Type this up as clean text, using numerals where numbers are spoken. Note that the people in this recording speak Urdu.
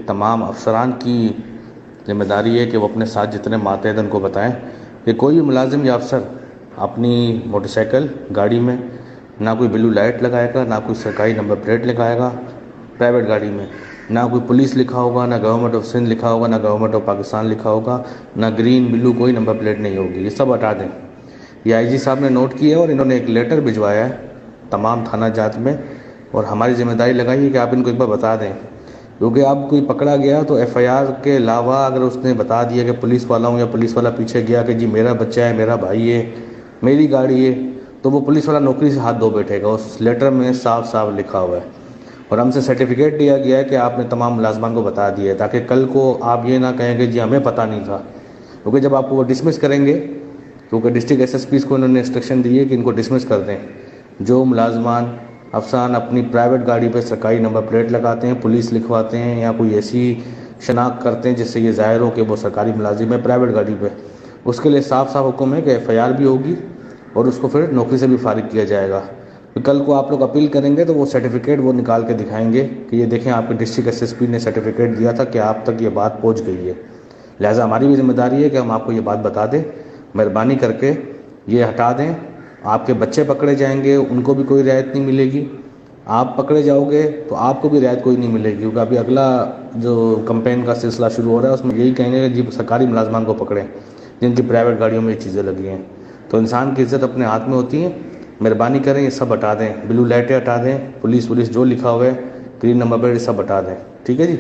تمام افسران کی ذمہ داری ہے کہ وہ اپنے ساتھ جتنے ماتحت ان کو بتائیں کہ کوئی بھی ملازم یا افسر اپنی موٹر سائیکل گاڑی میں نہ کوئی بلو لائٹ لگائے گا، نہ کوئی سرکاری نمبر پلیٹ لگائے گا پرائیویٹ گاڑی میں، نہ کوئی پولیس لکھا ہوگا، نہ گورنمنٹ آف سندھ لکھا ہوگا، نہ گورنمنٹ آف پاکستان لکھا ہوگا، نہ گرین بلو کوئی نمبر پلیٹ نہیں ہوگی، یہ سب ہٹا دیں۔ یہ آئی جی صاحب نے نوٹ کیا اور انہوں نے ایک لیٹر بھجوایا ہے تمام تھانہ جات میں، اور ہماری ذمہ داری لگائی ہے کہ آپ ان کو ایک بار بتا دیں، کیونکہ اب کوئی پکڑا گیا تو ایف آئی آر کے علاوہ اگر اس نے بتا دیا کہ پولیس والا ہوں، یا پولیس والا پیچھے گیا کہ جی میرا بچہ ہے، میرا بھائی ہے، میری گاڑی ہے، تو وہ پولیس والا نوکری سے ہاتھ دھو بیٹھے گا۔ اس لیٹر میں صاف صاف لکھا ہوا ہے، اور ہم سے سرٹیفکیٹ لیا گیا ہے کہ آپ نے تمام ملازمان کو بتا دیا ہے، تاکہ کل کو آپ یہ نہ کہیں کہ جی ہمیں پتہ نہیں تھا، کیونکہ جب آپ کو وہ ڈسمس کریں گے، کیونکہ ڈسٹرکٹ ایس ایس پیز کو انہوں نے انسٹرکشن دی ہے کہ ان کو ڈسمس کر دیں، جو ملازمان افسران اپنی پرائیویٹ گاڑی پہ سرکاری نمبر پلیٹ لگاتے ہیں، پولیس لکھواتے ہیں، یا کوئی ایسی شناخت کرتے ہیں جس سے یہ ظاہر ہو کہ وہ سرکاری ملازم ہے پرائیویٹ گاڑی پہ، اس کے لیے صاف صاف حکم ہے کہ ایف آئی آر بھی ہوگی اور اس کو پھر نوکری سے بھی فارغ کیا جائے گا۔ کل کو آپ لوگ اپیل کریں گے تو وہ سرٹیفکیٹ وہ نکال کے دکھائیں گے کہ یہ دیکھیں آپ کے ڈسٹرکٹ ایس ایس پی نے سرٹیفکیٹ دیا تھا کہ آپ تک یہ بات پہنچ گئی ہے۔ لہٰذا ہماری بھی ذمہ داری ہے کہ ہم آپ کو یہ بات بتا دیں، مہربانی کر کے یہ ہٹا دیں۔ آپ کے بچے پکڑے جائیں گے، ان کو بھی کوئی رعایت نہیں ملے گی، آپ پکڑے جاؤ گے تو آپ کو بھی رعایت کوئی نہیں ملے گی، کیونکہ ابھی اگلا جو کمپین کا سلسلہ شروع ہو رہا ہے اس میں یہی کہیں گے کہ جی سرکاری ملازمان کو پکڑیں جن کی پرائیویٹ گاڑیوں میں یہ چیزیں لگی ہیں۔ تو انسان کی عزت اپنے ہاتھ میں ہوتی ہے، مہربانی کریں یہ سب ہٹا دیں، بلو لائٹیں ہٹا دیں، پولیس جو لکھا ہوا ہے، گرین نمبر پلیٹ، یہ سب ہٹا دیں، ٹھیک ہے جی۔